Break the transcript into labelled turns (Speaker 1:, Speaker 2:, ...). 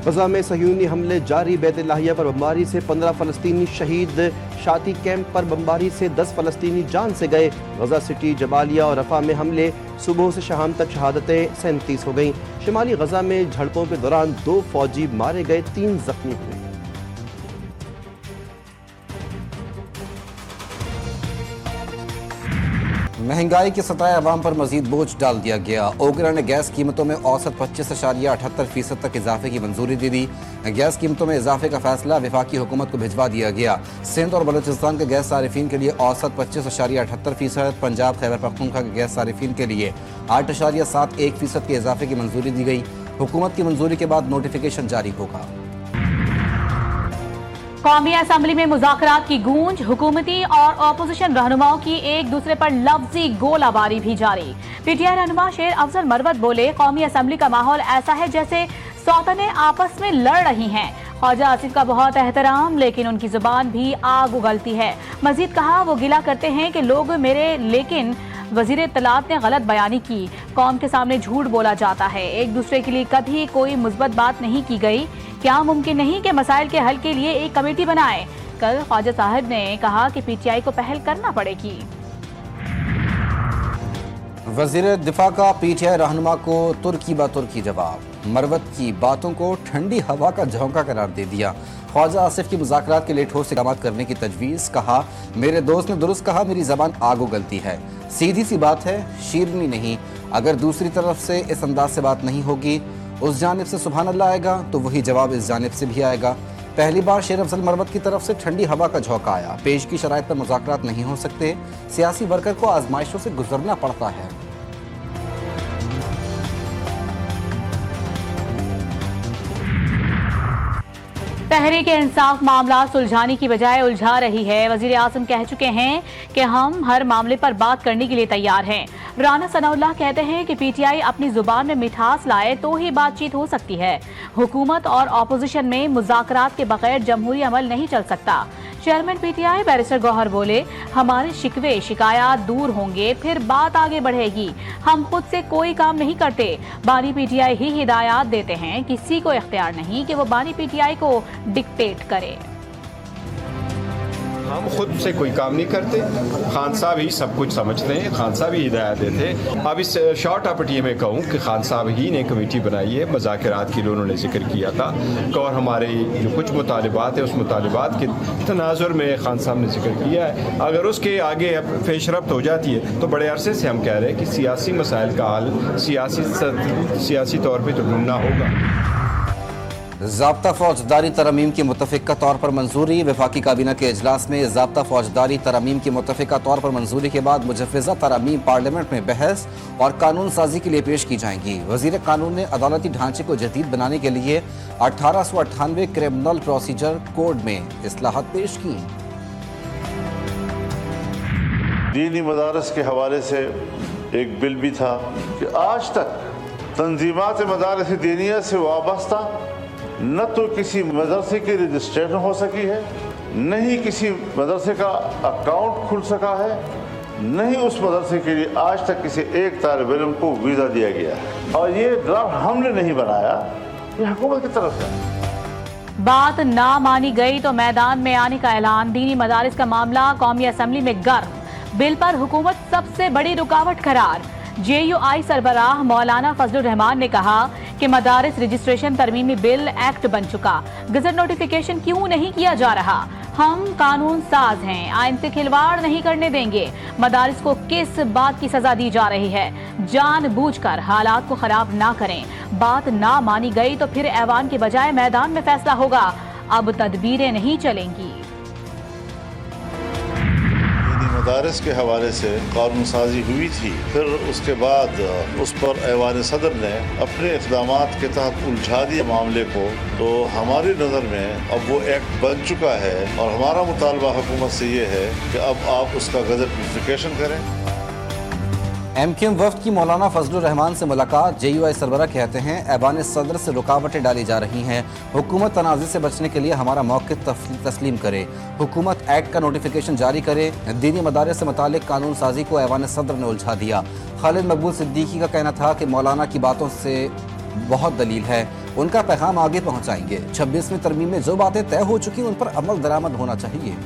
Speaker 1: गजा में सहयूनी हमले जारी। बैत-ए-लाहिया पर बमबारी से 15 फ़लस्तीनी शहीद। शाती कैंप पर बमबारी से 10 फ़लस्तीनी जान से गए। गजा सिटी, जबालिया और रफा में हमले। सुबह से शाम तक शहादतें 37 हो गईं। शिमाली गजा में झड़पों के दौरान 2 फौजी मारे गए, 3 जख्मी हुए।
Speaker 2: महंगाई के सताए अवाम पर मजीद बोझ डाल दिया गया। ओगरा ने गैस कीमतों में औसत 25.78% तक इजाफे की मंजूरी दे दी। गैस कीमतों में इजाफे का फैसला वफाकी हुकूमत को भिजवा दिया गया। सिंध और बलूचिस्तान के गैस सारिफिन के लिए औसत 25.78%, पंजाब खैबर पख्तूनख्वा के गैस सारिफिन के लिए 8.71% के इजाफे की मंजूरी दी गई। हुकूमत की मंजूरी के बाद नोटिफिकेशन जारी होगा।
Speaker 3: कौमी असम्बली में मुज़ाकरात की गूंज। हुकूमती और अपोजिशन रहनुमाओं की एक दूसरे पर लफ्जी गोलाबारी भी जारी। पीटीआई रहनुमा शेर अफजल मरवत बोले, कौमी असम्बली का माहौल ऐसा है जैसे सौतनें आपस में लड़ रही हैं। ख्वाजा आसिफ का बहुत एहतराम, लेकिन उनकी जुबान भी आग उगलती है। मजीद कहा, वो गिला करते हैं कि लोग मेरे, लेकिन वजीर इत्तलात ने गलत बयानी की। कौम के सामने झूठ बोला जाता है। एक दूसरे के लिए कभी कोई मुस्बत बात नहीं की गई। क्या मुमकिन नहीं कि मसाइल के हल के लिए एक कमेटी बनाए? कल ख्वाजा साहब ने कहा कि पीटीआई को पहल करना पड़ेगी।
Speaker 2: वजीर दिफा का पीटीआई रहनुमा को तुर्की बा तुर्की जवाब। मरवत की बातों को ठंडी हवा का झोंका करार दे दिया। ख्वाजा आसिफ की मुज़ाकरात के लिए ठोस इक़दाम करने की तजवीज़। कहा, मेरे दोस्त ने दुरुस्त कहा, मेरी ज़बान आग उगलती है। सीधी सी बात है, शीरनी नहीं। अगर दूसरी तरफ से इस अंदाज से बात नहीं होगी, उस जानिब से सुभान अल्लाह आएगा तो वही जवाब इस जानिब से भी आएगा। पहली बार शेर अफजल मरवत की तरफ से ठंडी हवा का झोंका आया। पेश की शराइत पर मुज़ाकरात नहीं हो सकते। सियासी वर्कर को आजमाइशों से गुजरना पड़ता है।
Speaker 3: तहरीक इंसाफ मामला सुलझाने की बजाय उलझा रही है। वजीर आज़म कह चुके हैं कि हम हर मामले पर बात करने के लिए तैयार हैं। राना सनाउल्लाह कहते हैं कि पीटीआई अपनी जुबान में मिठास लाए तो ही बातचीत हो सकती है। हुकूमत और अपोजिशन में मुज़ाकरात के बगैर जमहूरी अमल नहीं चल सकता। चेयरमैन पीटीआई बैरिस्टर गौहर बोले, हमारे शिकवे शिकायत दूर होंगे, फिर बात आगे बढ़ेगी। हम खुद से कोई काम नहीं करते। बानी पीटीआई ही हिदायत देते हैं। किसी को इख्तियार नहीं कि वो बानी पीटीआई को डिक्टेट करे।
Speaker 4: हम खुद से कोई काम नहीं करते। खान साहब ही सब कुछ समझते हैं, खान साहब ही हिदायत देते हैं। अब इस शॉर्ट अपटिए में कहूँ कि खान साहब ही ने कमेटी बनाई है। मुज़ाकरात के लिए उन्होंने जिक्र किया था और हमारे जो कुछ मुतालिबात है उस मुतालिबात के तनाजुर में खान साहब ने जिक्र किया है। अगर उसके आगे पेशरफ्त हो जाती है तो बड़े अरसे से हम कह रहे हैं कि सियासी मसाइल का हल सियासी तौर पर तो ढूंढना होगा।
Speaker 2: ज़ाब्ता फौजदारी तरमीम की मुतफ़िका तौर पर मंजूरी। वफाकी काबीना के इजलास में ज़ाब्ता फौजदारी तरमीम की मुतफ़िका तौर पर मंजूरी के बाद मुजव्वज़ा तरमीम पार्लियामेंट में बहस और कानून साजी के लिए पेश की जाएंगी। वज़ीर कानून ने अदालती ढांचे को जदीद बनाने के लिए 1898 क्रिमिनल प्रोसीजर कोड में इस्लाहत पेश की।
Speaker 5: दीनी मदारस के हवाले से एक बिल भी था कि आज तक तंजीमात मदारस दीनिया से वाबस्ता न तो किसी मदरसे की रजिस्ट्रेशन हो सकी है, न ही किसी मदरसे का अकाउंट खुल सका है, न ही उस मदरसे के लिए आज तक किसी एक तालिब इल्म को वीज़ा दिया गया है। और ये ड्राफ्ट हमने नहीं बनाया, ये हुकूमत की तरफ से।
Speaker 3: बात ना मानी गई तो मैदान में आने का ऐलान। दीनी मदारिस का मामला कौमी असम्बली में गर्म। बिल पर हुकूमत सबसे बड़ी रुकावट करार। JUI सरबराह मौलाना फजलुर रहमान ने कहा कि मदारिस रजिस्ट्रेशन तरमीमी बिल एक्ट बन चुका, गजट नोटिफिकेशन क्यों नहीं किया जा रहा? हम कानून साज हैं, आइन से खिलवाड़ नहीं करने देंगे। मदारिस को किस बात की सजा दी जा रही है? जानबूझकर हालात को खराब ना करें। बात ना मानी गई तो फिर ऐवान के बजाय मैदान में फैसला होगा। अब तदबीरें नहीं चलेंगी।
Speaker 5: मदारस के हवाले से कानून साजी हुई थी, फिर उसके बाद उस पर ऐवान सदर ने अपने इक़दामात के तहत उलझा दिया मामले को। तो हमारी नज़र में अब वो एक्ट बन चुका है और हमारा मुतालबा हुकूमत से ये है कि अब आप उसका गजट नोटिफिकेशन करें।
Speaker 2: MQM वफ्द की मौलाना फजलुर रहमान से मुलाकात। JUI सरबराह कहते हैं ऐवान सदर से रुकावटें डाली जा रही हैं। हुकूमत तनाज़े से बचने के लिए हमारा मौक़िफ़ तस्लीम करे। हुकूमत एक्ट का नोटिफिकेशन जारी करे। दीनी मदारिस से मुतालिक कानून साजी को ऐवान सदर ने उलझा दिया। खालिद मकबूल सिद्दीकी का कहना था कि मौलाना की बातों से बहुत दलील है, उनका पैगाम आगे पहुंचाएंगे। 26वीं तरमीम में जो बातें तय हो चुकी उन पर अमल दरामद होना चाहिए।